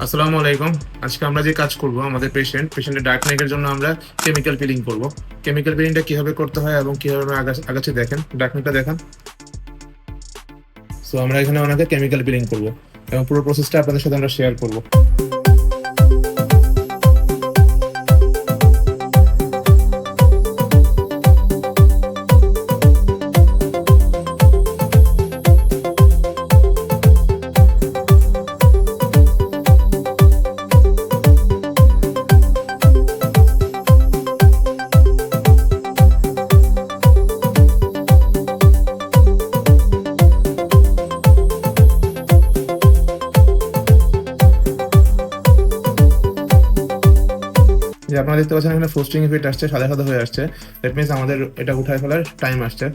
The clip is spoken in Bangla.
আসসালামু আলাইকুম। আজকে আমরা যে কাজ করব আমাদের পেশেন্টের ডার্ক নেকের জন্য আমরা কেমিক্যাল পিলিং করব। কেমিক্যাল পিলিংটা কিভাবে করতে হয় এবং কিভাবে আমরা আগাচ্ছি দেখেন। ডার্ক নেকটা দেখান। সো আমরা এখানে ওনাকে কেমিক্যাল পিলিং করব এবং পুরো প্রসেসটা আপনাদের সাথে আমরা শেয়ার করব। যে আপনারা দেখতে পাচ্ছেন এখানে ফ্রস্টিং ইফেক্ট আসছে, সাদা সাদা হয়ে আসছে। দ্যাট মিনস আমাদের এটা উঠায় ফেলার টাইম আসছে।